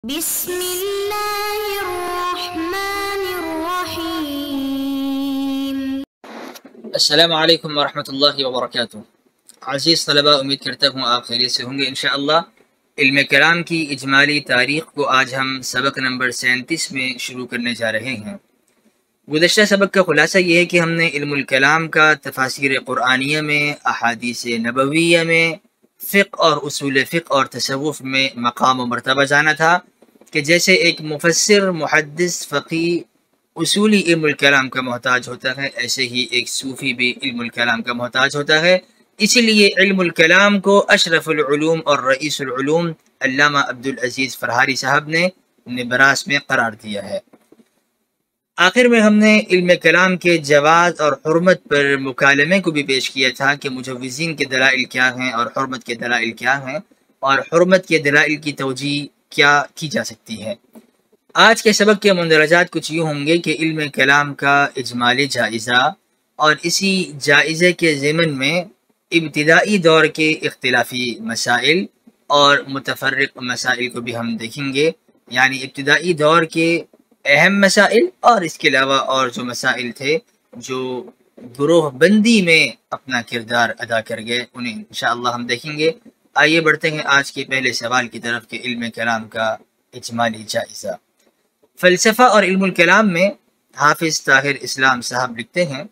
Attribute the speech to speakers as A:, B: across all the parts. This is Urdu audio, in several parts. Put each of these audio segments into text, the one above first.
A: بسم اللہ الرحمن الرحیم۔
B: السلام علیکم ورحمۃ اللہ وبرکاتہ۔ عزیز طلباء، امید کرتا ہوں آپ خیریت سے ہوں گے انشاءاللہ۔ علم کلام کی اجمالی تاریخ کو آج ہم سبق نمبر 37 میں شروع کرنے جا رہے ہیں۔ گزشتہ سبق کا خلاصہ یہ ہے کہ ہم نے علم الکلام کا تفاسیر قرآنیہ میں، احادیث نبویہ میں، فقہ اور اصول فقہ اور تصوف میں مقام و مرتبہ جانا تھا کہ جیسے ایک مفسر، محدث، فقیہ اصولی علم الکلام کا محتاج ہوتا ہے، ایسے ہی ایک صوفی بھی علم الکلام کا محتاج ہوتا ہے۔ اسی لیے علم الکلام کو اشرف العلوم اور رئیس العلوم علامہ عبدالعزیز فرہاری صاحب نے نبراس میں قرار دیا ہے۔ آخر میں ہم نے علم کلام کے جواز اور حرمت پر مکالمے کو بھی پیش کیا تھا کہ مجوزین کے دلائل کیا ہیں اور حرمت کے دلائل کیا ہیں، اور حرمت کے دلائل کی توجیہ کیا کی جا سکتی ہے۔ آج کے سبق کے مندرجات کچھ یوں ہوں گے کہ علم کلام کا اجمالی جائزہ، اور اسی جائزے کے ضمن میں ابتدائی دور کے اختلافی مسائل اور متفرق مسائل کو بھی ہم دیکھیں گے، یعنی ابتدائی دور کے اہم مسائل اور اس کے علاوہ اور جو مسائل تھے جو گروہ بندی میں اپنا کردار ادا کر گئے، انہیں انشاءاللہ ہم دیکھیں گے۔ آئیے بڑھتے ہیں آج کے پہلے سوال کی طرف کہ علم کلام کا اجمالی جائزہ۔ فلسفہ اور علم الکلام میں حافظ طاہر اسلام صاحب لکھتے ہیں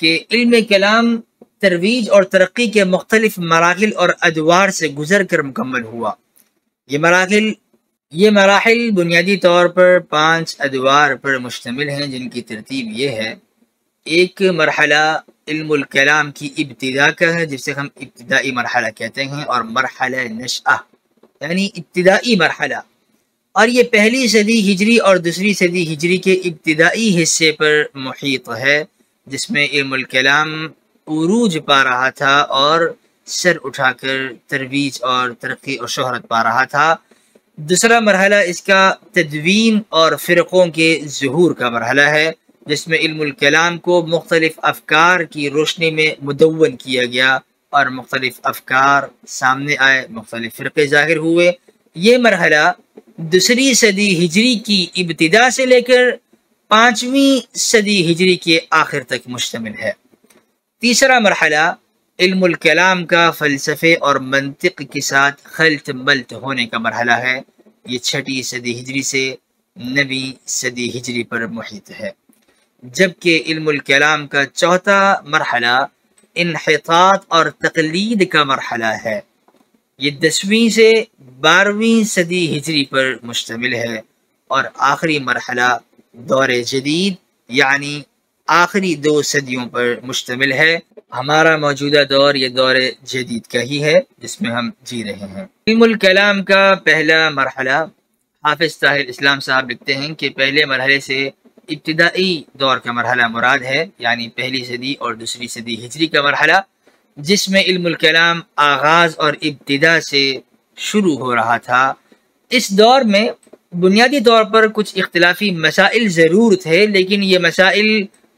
B: کہ علم کلام ترویج اور ترقی کے مختلف مراحل اور ادوار سے گزر کر مکمل ہوا۔ یہ مراحل بنیادی طور پر 5 ادوار پر مشتمل ہیں، جن کی ترتیب یہ ہے۔ ایک مرحلہ علم الکلام کی ابتدا کا ہے، جسے ہم ابتدائی مرحلہ کہتے ہیں، اور مرحلہ نشأہ یعنی ابتدائی مرحلہ، اور یہ پہلی صدی ہجری اور دوسری صدی ہجری کے ابتدائی حصے پر محیط ہے، جس میں علم الکلام عروج پا رہا تھا اور سر اٹھا کر ترویج اور ترقی اور شہرت پا رہا تھا۔ دوسرا مرحلہ اس کا تدوین اور فرقوں کے ظہور کا مرحلہ ہے، جس میں علم الکلام کو مختلف افکار کی روشنی میں مدون کیا گیا اور مختلف افکار سامنے آئے، مختلف فرقے ظاہر ہوئے۔ یہ مرحلہ دوسری صدی ہجری کی ابتدا سے لے کر 5ویں صدی ہجری کے آخر تک مشتمل ہے۔ تیسرا مرحلہ علم الکلام کا فلسفے اور منطق کے ساتھ خلط ملط ہونے کا مرحلہ ہے۔ یہ 6 صدی ہجری سے 9 صدی ہجری پر محیط ہے، جبکہ علم الکلام کا چوتھا مرحلہ انحطاط اور تقلید کا مرحلہ ہے۔ یہ 10ویں سے 12ویں صدی ہجری پر مشتمل ہے، اور آخری مرحلہ دور جدید یعنی آخری 2 صدیوں پر مشتمل ہے۔ ہمارا موجودہ دور یہ دور جدید کا ہی ہے جس میں ہم جی رہے ہیں۔ علم الکلام کا پہلا مرحلہ حافظ طاہر اسلام صاحب لکھتے ہیں کہ پہلے مرحلے سے ابتدائی دور کا مرحلہ مراد ہے، یعنی پہلی صدی اور دوسری صدی ہجری کا مرحلہ، جس میں علم الکلام آغاز اور ابتدا سے شروع ہو رہا تھا۔ اس دور میں بنیادی طور پر کچھ اختلافی مسائل ضرور تھے، لیکن یہ مسائل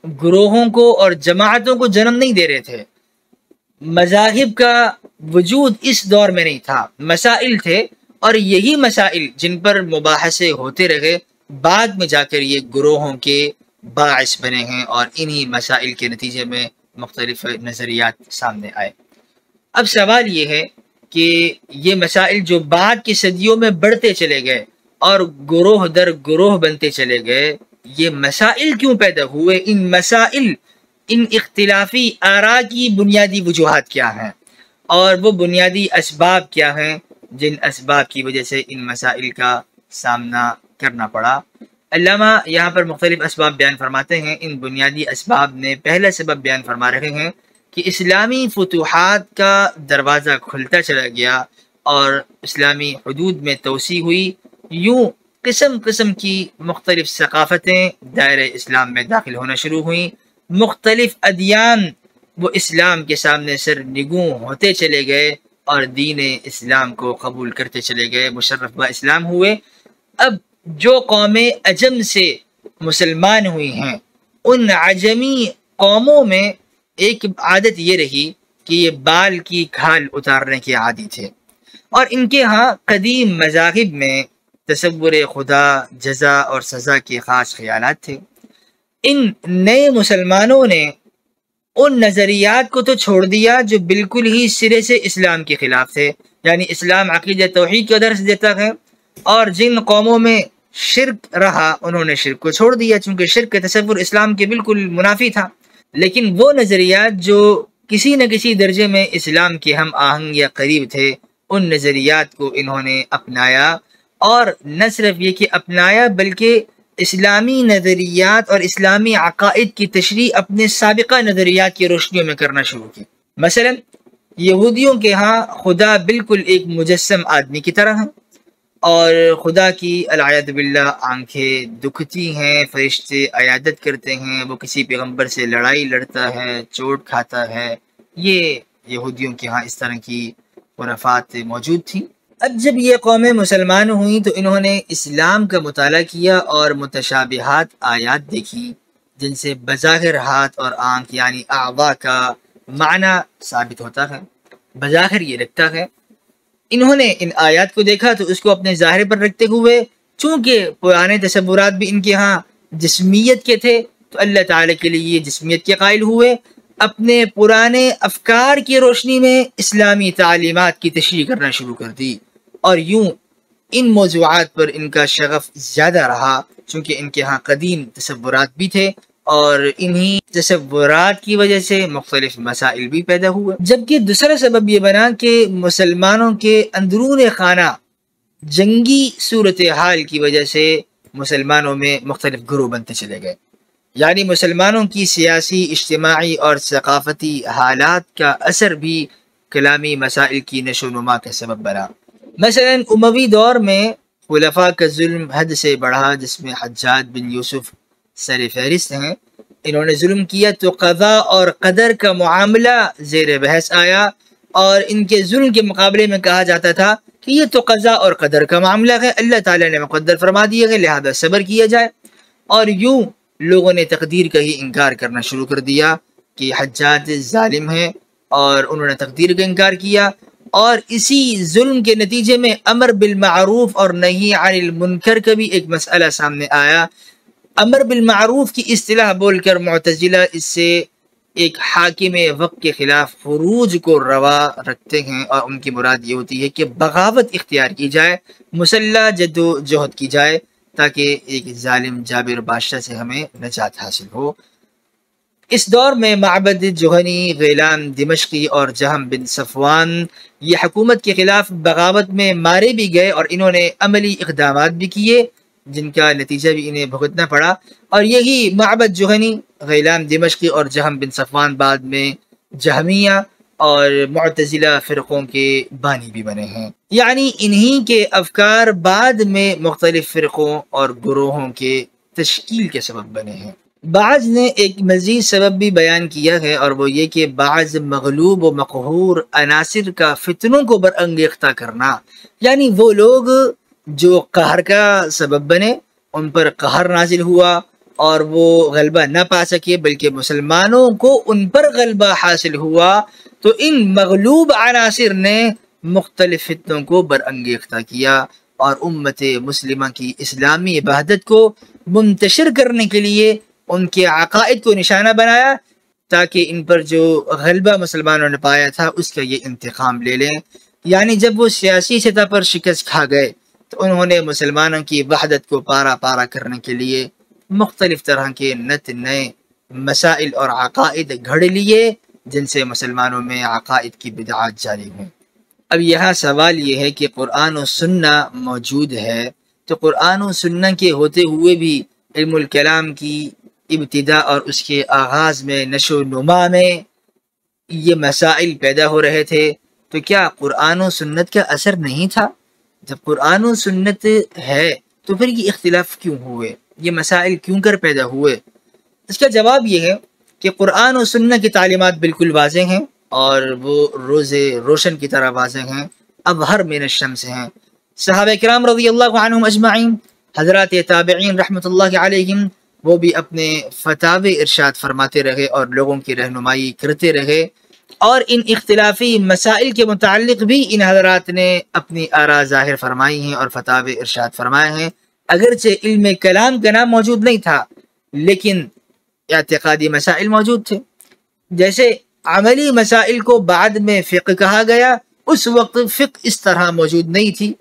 B: گروہوں کو اور جماعتوں کو جنم نہیں دے رہے تھے۔ مذاہب کا وجود اس دور میں نہیں تھا، مسائل تھے، اور یہی مسائل جن پر مباحثے ہوتے رہے بعد میں جا کر یہ گروہوں کے باعث بنے ہیں، اور انہی مسائل کے نتیجے میں مختلف نظریات سامنے آئے۔ اب سوال یہ ہے کہ یہ مسائل جو بعد کی صدیوں میں بڑھتے چلے گئے اور گروہ در گروہ بنتے چلے گئے، یہ مسائل کیوں پیدا ہوئے؟ ان اختلافی آراء کی بنیادی وجوہات کیا ہیں، اور وہ بنیادی اسباب کیا ہیں جن اسباب کی وجہ سے ان مسائل کا سامنا کرنا پڑا؟ علامہ یہاں پر مختلف اسباب بیان فرماتے ہیں۔ ان بنیادی اسباب میں پہلا سبب بیان فرما رہے ہیں کہ اسلامی فتوحات کا دروازہ کھلتا چلا گیا اور اسلامی حدود میں توسیع ہوئی۔ یوں قسم قسم کی مختلف ثقافتیں دائرہ اسلام میں داخل ہونا شروع ہوئیں، مختلف ادیان وہ اسلام کے سامنے سر نگوں ہوتے چلے گئے اور دین اسلام کو قبول کرتے چلے گئے، مشرف با اسلام ہوئے۔ اب جو قومیں عجم سے مسلمان ہوئی ہیں، ان عجمی قوموں میں ایک عادت یہ رہی کہ یہ بال کی کھال اتارنے کے عادی تھے، اور ان کے ہاں قدیم مذاہب میں تصور خدا، جزا اور سزا کے خاص خیالات تھے۔ ان نئے مسلمانوں نے ان نظریات کو تو چھوڑ دیا جو بالکل ہی سرے سے اسلام کے خلاف تھے، یعنی اسلام عقیدہ توحید کا درس دیتا ہے، اور جن قوموں میں شرک رہا انہوں نے شرک کو چھوڑ دیا، چونکہ شرک کا تصور اسلام کے بالکل منافی تھا۔ لیکن وہ نظریات جو کسی نہ کسی درجے میں اسلام کے ہم آہنگ یا قریب تھے، ان نظریات کو انہوں نے اپنایا، اور نہ صرف یہ کہ اپنایا بلکہ اسلامی نظریات اور اسلامی عقائد کی تشریح اپنے سابقہ نظریات کی روشنیوں میں کرنا شروع کی۔ مثلا یہودیوں کے ہاں خدا بالکل ایک مجسم آدمی کی طرح ہے، اور خدا کی العیاذ باللہ آنکھیں دکھتی ہیں، فرشتے عیادت کرتے ہیں، وہ کسی پیغمبر سے لڑائی لڑتا ہے، چوٹ کھاتا ہے۔ یہ یہودیوں کے ہاں اس طرح کی خرافات موجود تھیں۔ اب جب یہ قومیں مسلمان ہوئیں تو انہوں نے اسلام کا مطالعہ کیا اور متشابہات آیات دیکھی جن سے بظاہر ہاتھ اور آنکھ یعنی اعضاء کا معنی ثابت ہوتا ہے، بظاہر یہ لگتا ہے۔ انہوں نے ان آیات کو دیکھا تو اس کو اپنے ظاہر پر رکھتے ہوئے، چونکہ پرانے تصورات بھی ان کے ہاں جسمیت کے تھے، تو اللہ تعالیٰ کے لیے یہ جسمیت کے قائل ہوئے، اپنے پرانے افکار کی روشنی میں اسلامی تعلیمات کی تشریح کرنا شروع کر دی، اور یوں ان موضوعات پر ان کا شغف زیادہ رہا، چونکہ ان کے ہاں قدیم تصورات بھی تھے، اور انہی تصورات کی وجہ سے مختلف مسائل بھی پیدا ہوئے۔ جبکہ دوسرا سبب یہ بنا کہ مسلمانوں کے اندرون خانہ جنگی صورتحال کی وجہ سے مسلمانوں میں مختلف گروہ بنتے چلے گئے، یعنی مسلمانوں کی سیاسی، اجتماعی اور ثقافتی حالات کا اثر بھی کلامی مسائل کی نشو و نما کا سبب بنا۔ مثلا اموی دور میں خلفاء کا ظلم حد سے بڑھا، جس میں حجاج بن یوسف سر فہرست ہیں۔ انہوں نے ظلم کیا تو قضاء اور قدر کا معاملہ زیر بحث آیا، اور ان کے ظلم کے مقابلے میں کہا جاتا تھا کہ یہ تو قضاء اور قدر کا معاملہ ہے، اللہ تعالیٰ نے مقدر فرما دیا ہے، لہذا صبر کیا جائے۔ اور یوں لوگوں نے تقدیر کا ہی انکار کرنا شروع کر دیا کہ حجاج ظالم ہے، اور انہوں نے تقدیر کا انکار کیا، اور اسی ظلم کے نتیجے میں امر بالمعروف اور نہی عن المنکر کا بھی ایک مسئلہ سامنے آیا۔ امر بالمعروف کی اصطلاح بول کر معتزلہ اس سے ایک حاکم وقت کے خلاف خروج کو روا رکھتے ہیں، اور ان کی مراد یہ ہوتی ہے کہ بغاوت اختیار کی جائے، مسلح جد و جہد کی جائے، تاکہ ایک ظالم جابر بادشاہ سے ہمیں نجات حاصل ہو۔ اس دور میں معبد جوہنی، غیلان دمشقی اور جہم بن صفوان یہ حکومت کے خلاف بغاوت میں مارے بھی گئے، اور انہوں نے عملی اقدامات بھی کیے جن کا نتیجہ بھی انہیں بھگتنا پڑا، اور یہی معبد جوہنی، غیلان دمشقی اور جہم بن صفوان بعد میں جہمیہ اور معتزلہ فرقوں کے بانی بھی بنے ہیں، یعنی انہی کے افکار بعد میں مختلف فرقوں اور گروہوں کے تشکیل کے سبب بنے ہیں۔ بعض نے ایک مزید سبب بھی بیان کیا ہے، اور وہ یہ کہ بعض مغلوب و مقہور عناصر کا فتنوں کو برانگیختہ کرنا، یعنی وہ لوگ جو قہر کا سبب بنے، ان پر قہر نازل ہوا اور وہ غلبہ نہ پا سکے، بلکہ مسلمانوں کو ان پر غلبہ حاصل ہوا، تو ان مغلوب عناصر نے مختلف فتنوں کو برانگیختہ کیا، اور امت مسلمہ کی اسلامی وحدت کو منتشر کرنے کے لیے ان کے عقائد کو نشانہ بنایا، تاکہ ان پر جو غلبہ مسلمانوں نے پایا تھا اس کا یہ انتقام لے لیں۔ یعنی جب وہ سیاسی سطح پر شکست کھا گئے تو انہوں نے مسلمانوں کی وحدت کو پارا پارا کرنے کے لیے مختلف طرح کے نت نئے مسائل اور عقائد گھڑ لیے، جن سے مسلمانوں میں عقائد کی بدعات جاری ہوئیں۔ اب یہاں سوال یہ ہے کہ قرآن و سنہ موجود ہے، تو قرآن و سنہ کے ہوتے ہوئے بھی علم الکلام کی ابتدا اور اس کے آغاز میں نشو و نما میں یہ مسائل پیدا ہو رہے تھے، تو کیا قرآن و سنت کا اثر نہیں تھا؟ جب قرآن و سنت ہے تو پھر یہ اختلاف کیوں ہوئے، یہ مسائل کیوں کر پیدا ہوئے؟ اس کا جواب یہ ہے کہ قرآن و سنت کی تعلیمات بالکل واضح ہیں، اور وہ روز روشن کی طرح واضح ہیں، ابہر من الشمس ہیں۔ صحابہ کرام رضی اللہ عنہم اجمعین، حضرات تابعین رحمۃ اللہ علیہم، وہ بھی اپنے فتاوی ارشاد فرماتے رہے اور لوگوں کی رہنمائی کرتے رہے، اور ان اختلافی مسائل کے متعلق بھی ان حضرات نے اپنی آراء ظاہر فرمائی ہیں اور فتاوی ارشاد فرمائے ہیں۔ اگرچہ علم کلام کا نام موجود نہیں تھا لیکن اعتقادی مسائل موجود تھے۔ جیسے عملی مسائل کو بعد میں فقہ کہا گیا، اس وقت فقہ اس طرح موجود نہیں تھی۔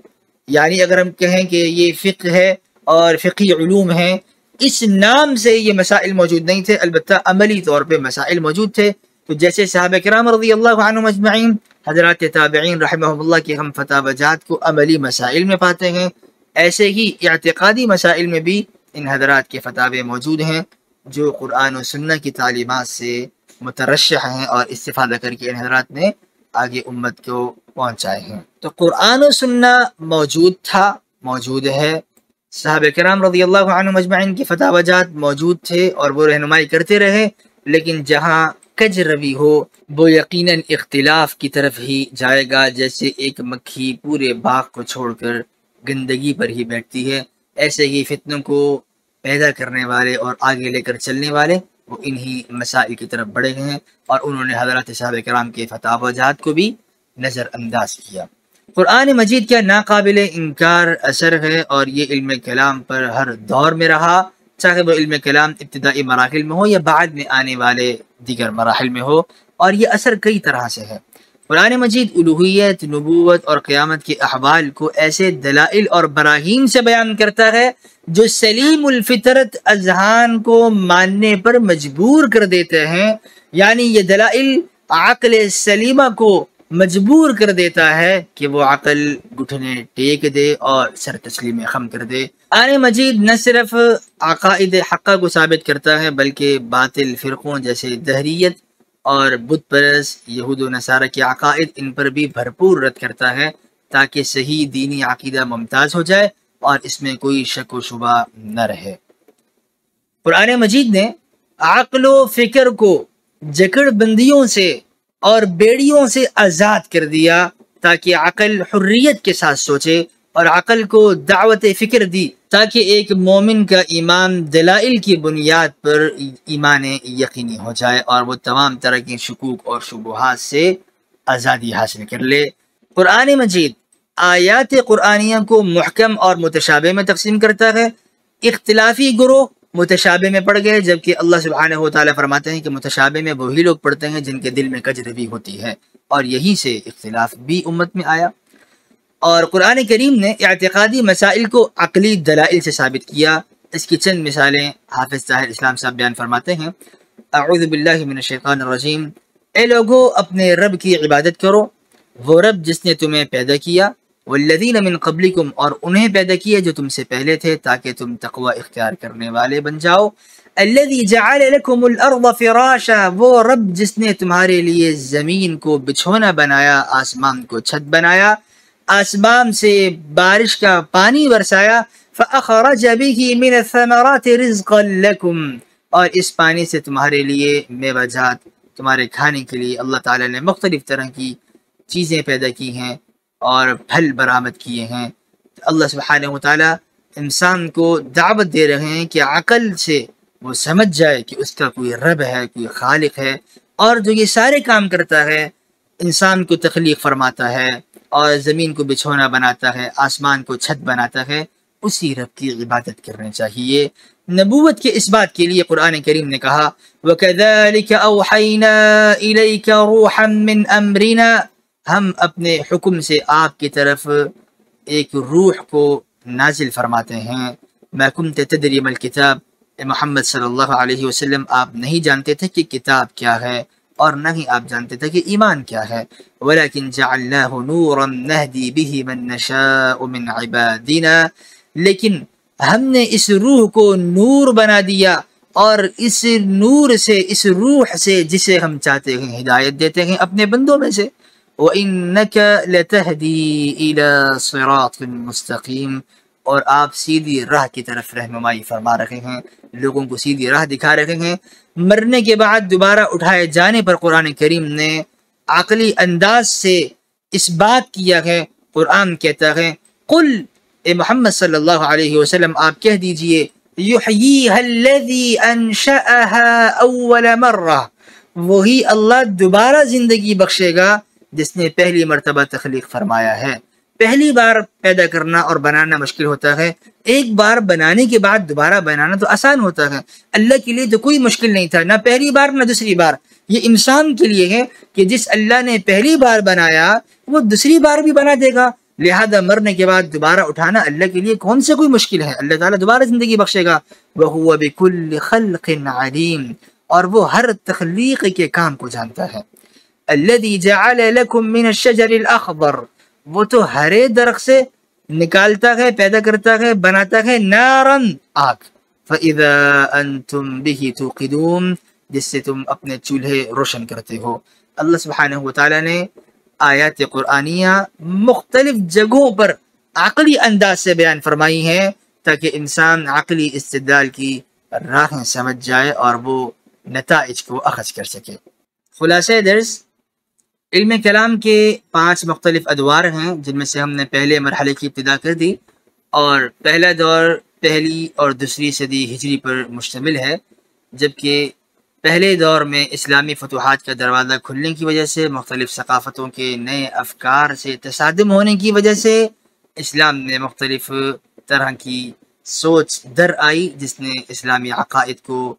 B: یعنی اگر ہم کہیں کہ یہ فقہ ہے اور فقہی علوم ہیں، اس نام سے یہ مسائل موجود نہیں تھے، البتہ عملی طور پہ مسائل موجود تھے۔ تو جیسے صحابہ کرام رضی اللہ عنہم اجمعین، حضرات تابعین رحمہ اللہ کے ہم فتاوی جات کو عملی مسائل میں پاتے ہیں، ایسے ہی اعتقادی مسائل میں بھی ان حضرات کے فتاوی موجود ہیں جو قرآن و سنہ کی تعلیمات سے مترشح ہیں اور استفادہ کر کے ان حضرات نے آگے امت کو پہنچائے ہیں۔ تو قرآن و سنہ موجود تھا، موجود ہے، صحابہ کرام رضی اللہ عنہم اجمعین کے فتاوی جات موجود تھے اور وہ رہنمائی کرتے رہے، لیکن جہاں کج روی ہو وہ یقیناً اختلاف کی طرف ہی جائے گا۔ جیسے ایک مکھی پورے باغ کو چھوڑ کر گندگی پر ہی بیٹھتی ہے، ایسے ہی فتنوں کو پیدا کرنے والے اور آگے لے کر چلنے والے وہ انہی مسائل کی طرف بڑھے ہیں، اور انہوں نے حضرات صحابہ کرام کے فتاوی جات کو بھی نظر انداز کیا۔ قرآن مجید کا ناقابل انکار اثر ہے اور یہ علم کلام پر ہر دور میں رہا، چاہے وہ علم کلام ابتدائی مراحل میں ہو یا بعد میں آنے والے دیگر مراحل میں ہو، اور یہ اثر کئی طرح سے ہے۔ قرآن مجید الوہیت، نبوت اور قیامت کے احوال کو ایسے دلائل اور براہین سے بیان کرتا ہے جو سلیم الفطرت اذہان کو ماننے پر مجبور کر دیتے ہیں۔ یعنی یہ دلائل عقل سلیمہ کو مجبور کر دیتا ہے کہ وہ عقل گھٹنے ٹیک دے اور سر تسلیم خم کر دے۔ قرآن مجید نہ صرف عقائد حقہ کو ثابت کرتا ہے بلکہ باطل فرقوں جیسے دہریت اور بت پرست یہود و نصارہ کے عقائد، ان پر بھی بھرپور رد کرتا ہے تاکہ صحیح دینی عقیدہ ممتاز ہو جائے اور اس میں کوئی شک و شبہ نہ رہے۔ قرآن مجید نے عقل و فکر کو جکڑ بندیوں سے اور بیڑیوں سے آزاد کر دیا تاکہ عقل حریت کے ساتھ سوچے، اور عقل کو دعوت فکر دی تاکہ ایک مومن کا ایمان دلائل کی بنیاد پر ایمان یقینی ہو جائے اور وہ تمام طرح کی شکوک اور شبہات سے آزادی حاصل کر لے۔ قرآن مجید آیات قرآنیہ کو محکم اور متشابہ میں تقسیم کرتا ہے۔ اختلافی گروہ متشابہ میں پڑ گئے، جبکہ اللہ سبحانہ و تعالیٰ فرماتے ہیں کہ متشابہ میں وہی لوگ پڑھتے ہیں جن کے دل میں کج روی ہوتی ہے، اور یہی سے اختلاف بھی امت میں آیا۔ اور قرآن کریم نے اعتقادی مسائل کو عقلی دلائل سے ثابت کیا۔ اس کی چند مثالیں حافظ طاہر اسلام صاحب بیان فرماتے ہیں۔ اعوذ باللہ من الشیطان الرجیم، اے لوگو اپنے رب کی عبادت کرو، وہ رب جس نے تمہیں پیدا کیا، والذین من قبلکم، اور انہیں پیدا کیا جو تم سے پہلے تھے تاکہ تم تقوی اختیار کرنے والے بن جاؤ۔ الذی جعل لکم الارض فراشا، وہ رب جس نے تمہارے لیے زمین کو بچھونا بنایا، آسمان کو چھت بنایا، آسمان سے بارش کا پانی برسایا، فاخرج به من الثمرات رزقا لکم، اور اس پانی سے تمہارے لیے میوہ جات تمہارے کھانے کے لیے اللہ تعالیٰ نے مختلف طرح کی چیزیں پیدا کی ہیں اور پھل برآمد کیے ہیں۔ اللہ سبحانہ و تعالیٰ انسان کو دعوت دے رہے ہیں کہ عقل سے وہ سمجھ جائے کہ اس کا کوئی رب ہے، کوئی خالق ہے، اور جو یہ سارے کام کرتا ہے، انسان کو تخلیق فرماتا ہے اور زمین کو بچھونا بناتا ہے، آسمان کو چھت بناتا ہے، اسی رب کی عبادت کرنی چاہیے۔ نبوت کے اس بات کے لیے قرآن کریم نے کہا وَكَذَلِكَ أَوْحَيْنَا إِلَيْكَ رُوحًا مِّنْ أَمْرِنَا، ہم اپنے حکم سے آپ کی طرف ایک روح کو نازل فرماتے ہیں۔ مَا كُنْتَ تَدْرِي مَا الْكِتَابُ، اے محمد صلی اللہ علیہ وسلم آپ نہیں جانتے تھے کہ کتاب کیا ہے، اور نہ ہی آپ جانتے تھے کہ ایمان کیا ہے۔ وَلَكِنْ جَعَلْنَاهُ نُورًا نَهْدِي بِهِ مَن نَّشَاءُ مِنْ عِبَادِنَا، لیکن ہم نے اس روح کو نور بنا دیا، اور اس نور سے، اس روح سے جسے ہم چاہتے ہیں ہدایت دیتے ہیں اپنے بندوں میں سے۔ وَإِنَّكَ لَتَهْدِي إِلَى صِرَاطٍ مُسْتَقِيمٍ، اور آپ سیدھی راہ کی طرف رہنمائی فرما رہے ہیں، لوگوں کو سیدھی راہ دکھا رہے ہیں۔ مرنے کے بعد دوبارہ اٹھائے جانے پر قرآن کریم نے عقلی انداز سے اس بات کیا ہے۔ قرآن کہتا ہے قل، اے محمد صلی اللہ علیہ وسلم آپ کہہ دیجئے یحییھا الذی انشأھا اول مرہ، وہی اللہ دوبارہ زندگی بخشے گا جس نے پہلی مرتبہ تخلیق فرمایا ہے۔ پہلی بار پیدا کرنا اور بنانا مشکل ہوتا ہے، ایک بار بنانے کے بعد دوبارہ بنانا تو آسان ہوتا ہے۔ اللہ کے لیے تو کوئی مشکل نہیں تھا، نہ پہلی بار نہ دوسری بار۔ یہ انسان کے لیے ہے کہ جس اللہ نے پہلی بار بنایا وہ دوسری بار بھی بنا دے گا، لہذا مرنے کے بعد دوبارہ اٹھانا اللہ کے لیے کون سے کوئی مشکل ہے۔ اللہ تعالیٰ دوبارہ زندگی بخشے گا۔ وَهُوَ بِكُلِّ خَلْقٍ عَلِيمٌ، اور وہ ہر تخلیق کے کام کو جانتا ہے۔ الَّذِي جَعَلَ لَكُم مِّنَ الشَّجَرِ الْأَخْضَرِ، وہ تو ہرے درخت سے نکالتا ہے، پیدا کرتا ہے، بناتا ہے نارن، آگ، فَإِذَا أَنْتُمْ بِهِ تُوقِدُونَ، جس سے تم اپنے چولہے روشن کرتے ہو۔ اللہ سبحانہ وتعالیٰ نے آیات قرآنیہ مختلف جگہوں پر عقلی انداز سے بیان فرمائی ہیں تاکہ انسان عقلی استدلال کی راہیں سمجھ جائے اور وہ نتائج کو اخذ کر سکے۔ خلاصہ درس، علم کلام کے 5 مختلف ادوار ہیں جن میں سے ہم نے پہلے مرحلے کی ابتدا کر دی، اور پہلا دور پہلی اور دوسری صدی ہجری پر مشتمل ہے، جبکہ پہلے دور میں اسلامی فتوحات کا دروازہ کھلنے کی وجہ سے، مختلف ثقافتوں کے نئے افکار سے تصادم ہونے کی وجہ سے اسلام میں مختلف طرح کی سوچ در آئی جس نے اسلامی عقائد کو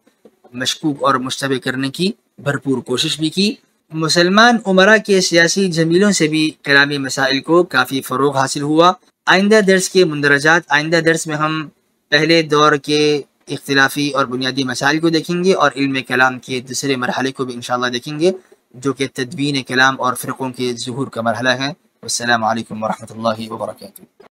B: مشکوک اور مشتبہ کرنے کی بھرپور کوشش بھی کی۔ مسلمان امراء کے سیاسی جمیلوں سے بھی کلامی مسائل کو کافی فروغ حاصل ہوا۔ آئندہ درس کے مندرجات، آئندہ درس میں ہم پہلے دور کے اختلافی اور بنیادی مسائل کو دیکھیں گے اور علم کلام کے دوسرے مرحلے کو بھی انشاءاللہ دیکھیں گے جو کہ تدوین کلام اور فرقوں کے ظہور کا مرحلہ ہے۔ والسلام علیکم ورحمۃ اللہ وبرکاتہ۔